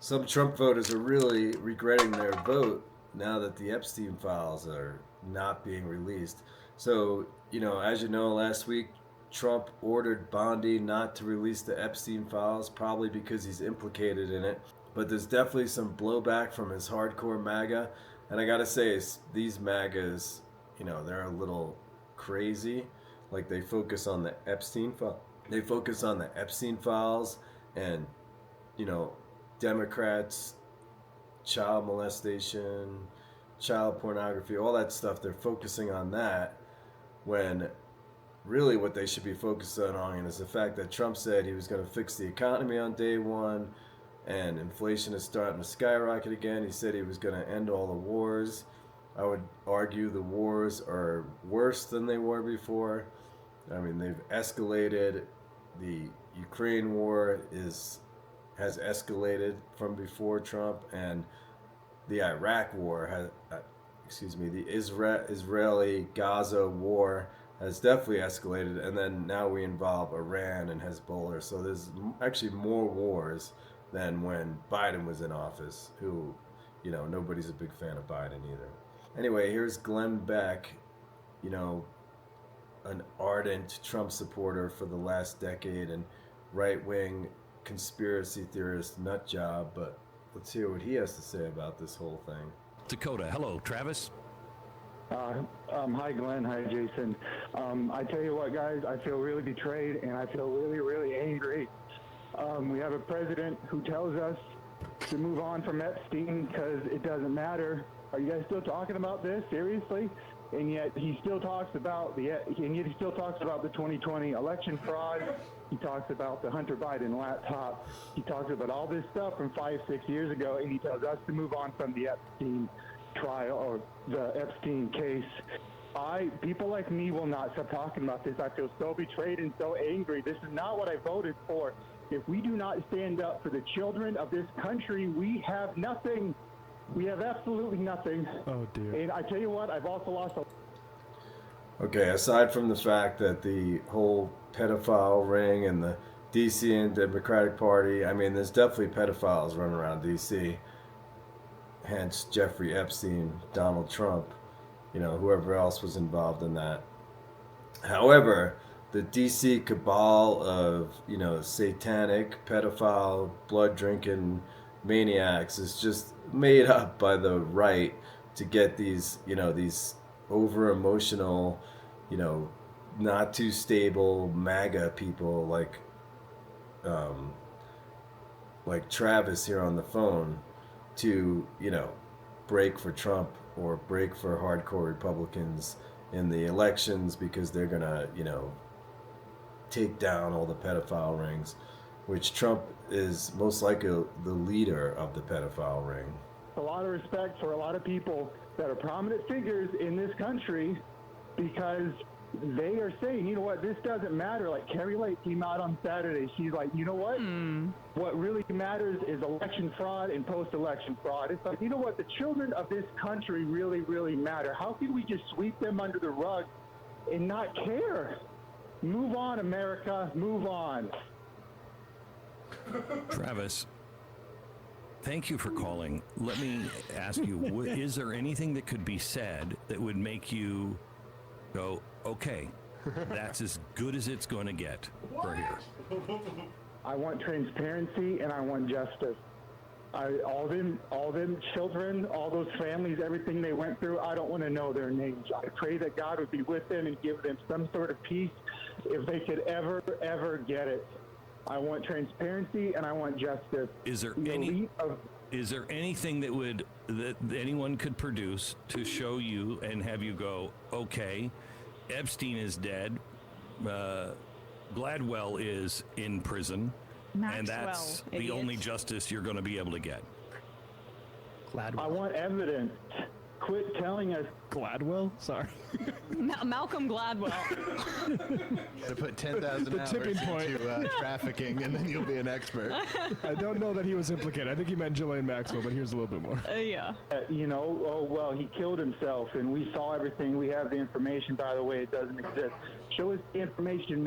Some Trump voters are really regretting their vote now that the Epstein files are not being released. So, as you know, last week Trump ordered Bondi not to release the Epstein files, probably because he's implicated in it. But there's definitely some blowback from his hardcore MAGA. And I gotta say, these MAGAs, they're a little crazy. Like they focus on the Epstein file. They focus on the Epstein files and, you know, Democrats, child molestation, child pornography, all that stuff. They're focusing on that when really what they should be focusing on is the fact that Trump said he was going to fix the economy on day one and inflation is starting to skyrocket again. He said he was going to end all the wars. I would argue the wars are worse than they were before. I mean, they've escalated. The Ukraine war has escalated from before Trump, and the Iraq war the Israeli Gaza war has definitely escalated, and then now we involve Iran and Hezbollah. So there's actually more wars than when Biden was in office, who, nobody's a big fan of Biden either. Anyway, here's Glenn Beck, an ardent Trump supporter for the last decade and right-wing conspiracy theorist nut job, but let's hear what he has to say about this whole thing. Dakota, hello, Travis. Hi, Glenn. Hi, Jason. I tell you what, guys, I feel really betrayed, and I feel really, really angry. We have a president who tells us to move on from Epstein because it doesn't matter. Are you guys still talking about this? Seriously? And yet he still talks about the 2020 election fraud. He talks about the Hunter Biden laptop. He talks about all this stuff from 5-6 years ago, and he tells us to move on from the Epstein trial or the Epstein case. People like me will not stop talking about this. I feel so betrayed and so angry. This is not what I voted for. If we do not stand up for the children of this country, we have nothing. We have absolutely nothing. Oh, dear. And I tell you what, I've also lost a... Okay, aside from the fact that the whole pedophile ring and the DC and Democratic Party, I mean, there's definitely pedophiles running around DC. Hence Jeffrey Epstein, Donald Trump, whoever else was involved in that. However, the DC cabal of, satanic, pedophile, blood-drinking maniacs is just made up by the right to get these, these over-emotional, not too stable MAGA people like Travis here on the phone to, break for Trump or break for hardcore Republicans in the elections because they're gonna, take down all the pedophile rings, which Trump is most likely the leader of the pedophile ring. A lot of respect for a lot of people that are prominent figures in this country because they are saying, you know what, this doesn't matter. Like Carrie Lake came out on Saturday. She's like, you know what? What really matters is election fraud and post-election fraud. It's like, you know what? The children of this country really, really matter. How can we just sweep them under the rug and not care? Move on, America. Move on. Travis, thank you for calling. Let me ask you, is there anything that could be said that would make you go, okay, that's as good as it's going to get for here? I want transparency and I want justice. All them children, all those families, everything they went through, I don't want to know their names. I pray that God would be with them and give them some sort of peace if they could ever get it. I want transparency and I want justice. Is there anything that anyone could produce to show you and have you go, okay, Epstein is dead, Gladwell is in prison, and that's the only justice you're going to be able to get? Gladwell. I want evidence. Quit telling us. Gladwell? Sorry. Malcolm Gladwell. To put 10,000 hours tipping point. into trafficking, and then you'll be an expert. I don't know that he was implicated. I think he meant Ghislaine Maxwell, but here's a little bit more. Yeah. Oh, well, he killed himself, and we saw everything. We have the information, by the way. It doesn't exist. Show us the information.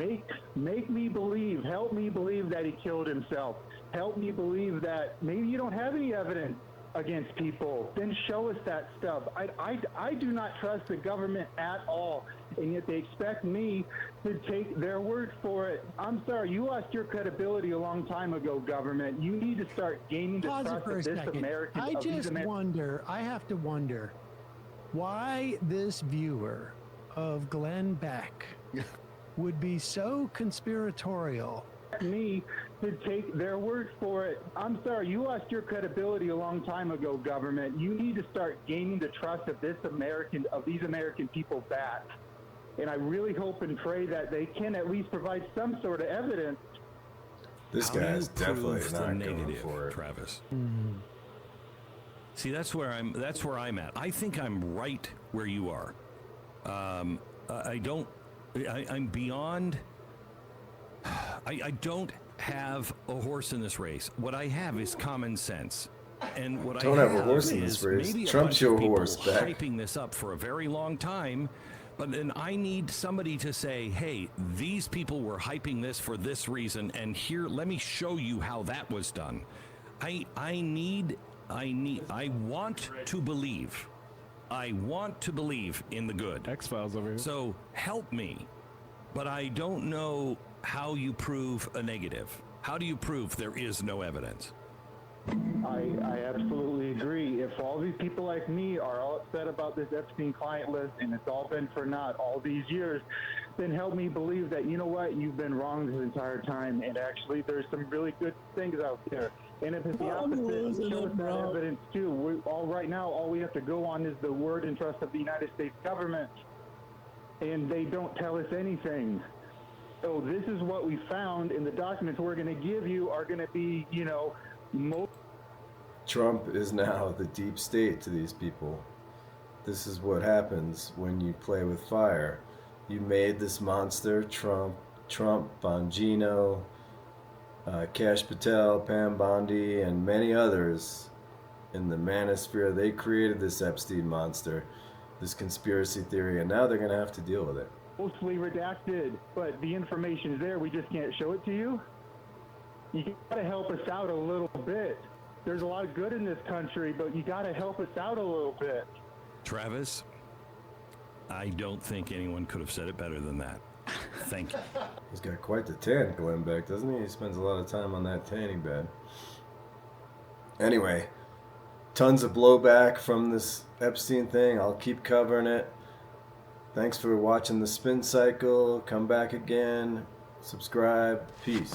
Make me believe. Help me believe that he killed himself. help me believe that maybe you don't have any evidence against people. Then show us that stuff. I do not trust the government at all, and yet they expect me to take their word for it. I'm sorry, you lost your credibility a long time ago, government. You need to start gaining the Pause it trust for a of this second. American. I just wonder, I have to wonder, why this viewer of Glenn Beck would be so conspiratorial. Me to take their word for it. I'm sorry, you lost your credibility a long time ago, government. You need to start gaining the trust of these American people back. And I really hope and pray that they can at least provide some sort of evidence. This How do guy's you definitely prove the not going negative, for it. Travis? See, that's where I'm at. I think I'm right where you are. I'm beyond. I don't have a horse in this race. What I have is common sense. And what Don't I have a horse in this race. maybe a Trump's bunch your of people horse, Beck. hyping this up for a very long time, but then I need somebody to say, "Hey, these people were hyping this for this reason, and here, let me show you how that was done." I want to believe. I want to believe in the good. X-Files over here. So help me, but I don't know how you prove a negative. How do you prove there is no evidence? I absolutely agree. If all these people like me are all upset about this Epstein client list and it's all been for naught all these years, then help me believe that, you know what, you've been wrong this entire time, and actually there's some really good things out there. And if it's the opposite, show us that evidence too. Right now, all we have to go on is the word and trust of the United States government, and they don't tell us anything. So this is what we found, and the documents we're going to give you are going to be, Trump is now the deep state to these people. This is what happens when you play with fire. You made this monster, Trump, Bongino, Kash Patel, Pam Bondi, and many others in the manosphere. They created this Epstein monster, this conspiracy theory, and now they're going to have to deal with it. Mostly redacted, but the information is there. We just can't show it to you. You got to help us out a little bit. There's a lot of good in this country, but you got to help us out a little bit. Travis, I don't think anyone could have said it better than that. Thank you. He's got quite the tan, Glenn Beck, doesn't he? He spends a lot of time on that tanning bed. Anyway, tons of blowback from this Epstein thing. I'll keep covering it. Thanks for watching the Spin Cycle. Come back again. Subscribe. Peace.